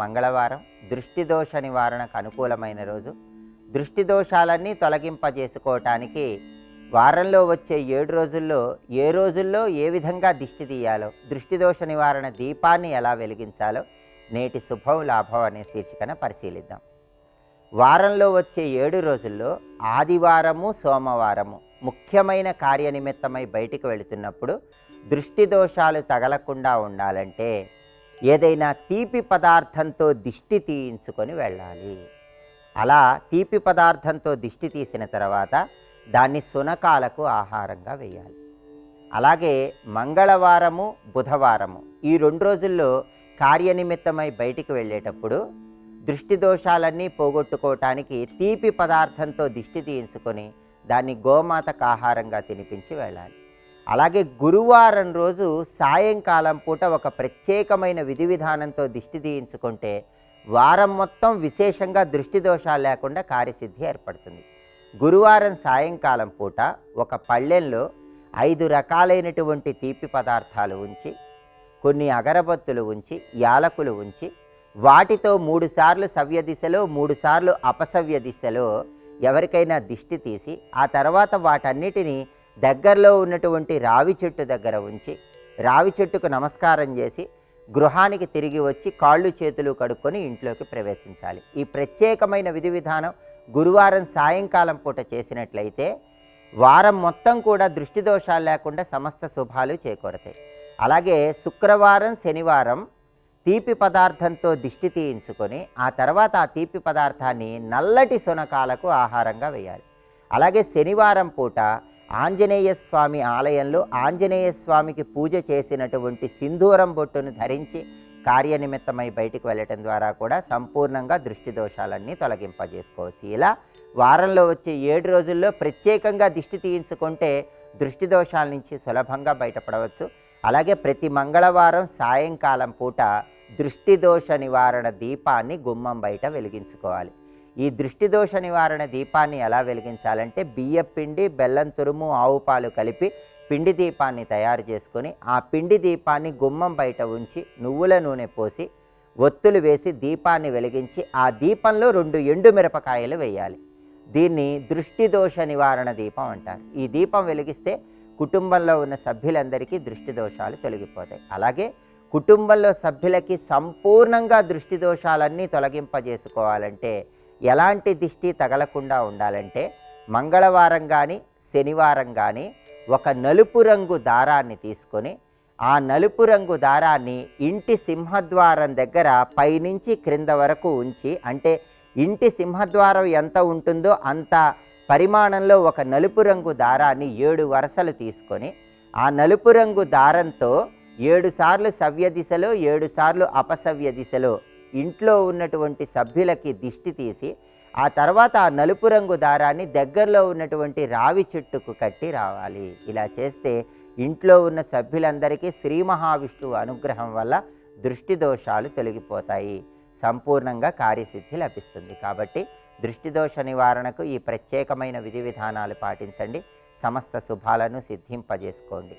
మంగళవారం, దృష్టి దోష నివారణకు అనుకూలమైన రోజు. దృష్టి దోషాలన్నీ తొలగింపజేసుకోవటానికి వారంలో వచ్చే 7 రోజుల్లో ఏ రోజుల్లో ఏ విధంగా దిష్టి తీయాలో, దృష్టి దోష నివారణ దీపాన్ని ఎలా వెలిగించాలో నేటి శుభం లాభం అనే శీర్షికన పరిశీలిద్దాం. వారంలో వచ్చే 7 రోజుల్లో ఆదివారము, సోమవారము ముఖ్యమైన కార్యనిమిత్తమై బయటికి వెళుతున్నప్పుడు దృష్టి దోషాలు తగలకుండా ఉండాలంటే ఏదైనా తీపి పదార్థంతో దిష్టి తీయించుకొని వెళ్ళాలి. అలా తీపి పదార్థంతో దిష్టి తీసిన తర్వాత దాన్ని శునకాలకు ఆహారంగా వేయాలి. అలాగే మంగళవారము, బుధవారము ఈ 2 రోజుల్లో కార్యనిమిత్తమై బయటికి వెళ్ళేటప్పుడు దృష్టి దోషాలన్నీ పోగొట్టుకోవటానికి తీపి పదార్థంతో దిష్టి తీయించుకొని దాన్ని గోమాతకు ఆహారంగా తినిపించి వెళ్ళాలి. అలాగే గురువారం రోజు సాయంకాలం పూట ఒక ప్రత్యేకమైన విధి విధానంతో దిష్టి తీయించుకుంటే వారం మొత్తం విశేషంగా దృష్టి దోషాలు లేకుండా కార్యసిద్ధి ఏర్పడుతుంది. గురువారం సాయంకాలం పూట ఒక పళ్ళెంలో 5 రకాలైనటువంటి తీపి పదార్థాలు ఉంచి, కొన్ని అగరబత్తులు ఉంచి, యాలకులు ఉంచి, వాటితో 3 సార్లు సవ్య దిశలో 3 సార్లు అపసవ్య దిశలో ఎవరికైనా దిష్టి తీసి ఆ తర్వాత వాటన్నిటినీ దగ్గరలో ఉన్నటువంటి రావి చెట్టు దగ్గర ఉంచి రావి చెట్టుకు నమస్కారం చేసి గృహానికి తిరిగి వచ్చి కాళ్ళు చేతులు కడుక్కొని ఇంట్లోకి ప్రవేశించాలి. ఈ ప్రత్యేకమైన విధి విధానం గురువారం సాయంకాలం పూట చేసినట్లయితే వారం మొత్తం కూడా దృష్టి దోషాలు లేకుండా సమస్త శుభాలు చేకూరతాయి. అలాగే శుక్రవారం, శనివారం తీపి పదార్థంతో దిష్టి తీయించుకొని ఆ తర్వాత ఆ తీపి పదార్థాన్ని నల్లటి శునకాలకు ఆహారంగా వేయాలి. అలాగే శనివారం పూట ఆంజనేయ స్వామి ఆలయంలో ఆంజనేయ స్వామికి పూజ చేసినటువంటి సింధూరం బొట్టును ధరించి కార్యనిమిత్తమై బయటికి వెళ్ళటం ద్వారా కూడా సంపూర్ణంగా దృష్టి దోషాలన్నీ తొలగింపజేసుకోవచ్చు. ఇలా వారంలో వచ్చే 7 రోజుల్లో ప్రత్యేకంగా దిష్టి తీయించుకుంటే దృష్టి దోషాల నుంచి సులభంగా బయటపడవచ్చు. అలాగే ప్రతి మంగళవారం సాయంకాలం పూట దృష్టి దోష నివారణ దీపాన్ని గుమ్మం బయట వెలిగించుకోవాలి. ఈ దృష్టి దోష నివారణ దీపాన్ని ఎలా వెలిగించాలంటే బియ్యపిండి, బెల్లం తురుము, ఆవు పాలు కలిపి పిండి దీపాన్ని తయారు చేసుకొని ఆ పిండి దీపాన్ని గుమ్మం బయట ఉంచి నువ్వుల నూనె పోసి ఒత్తులు వేసి దీపాన్ని వెలిగించి ఆ దీపంలో 2 ఎండు మిరపకాయలు వేయాలి. దీన్ని దృష్టి దోష నివారణ దీపం అంటారు. ఈ దీపం వెలిగిస్తే కుటుంబంలో ఉన్న సభ్యులందరికీ దృష్టి దోషాలు తొలగిపోతాయి. అలాగే కుటుంబంలో సభ్యులకి సంపూర్ణంగా దృష్టి దోషాలన్నీ తొలగింపజేసుకోవాలంటే ఎలాంటి దిష్టి తగలకుండా ఉండాలంటే మంగళవారం కానీ శనివారం కానీ ఒక నలుపు రంగు దారాన్ని తీసుకొని ఆ నలుపు రంగు దారాన్ని ఇంటి సింహద్వారం దగ్గర పైనుంచి క్రింద వరకు ఉంచి, అంటే ఇంటి సింహద్వారం ఎంత ఉంటుందో అంత పరిమాణంలో ఒక నలుపు రంగు దారాన్ని 7 వరుసలు తీసుకొని ఆ నలుపు రంగు దారంతో 7 సార్లు సవ్య దిశలో 7 సార్లు అపసవ్య దిశలో ఇంట్లో ఉన్నటువంటి సభ్యులకి దిష్టి తీసి ఆ తర్వాత ఆ నలుపు రంగు దారాన్ని దగ్గరలో ఉన్నటువంటి రావి చెట్టుకు కట్టి రావాలి. ఇలా చేస్తే ఇంట్లో ఉన్న సభ్యులందరికీ శ్రీ మహావిష్ణువు అనుగ్రహం వల్ల దృష్టి దోషాలు తొలగిపోతాయి, సంపూర్ణంగా కార్యసిద్ధి లభిస్తుంది. కాబట్టి దృష్టి దోష నివారణకు ఈ ప్రత్యేకమైన విధి విధానాలు పాటించండి. సమస్త శుభాలను సిద్ధింపజేసుకోండి.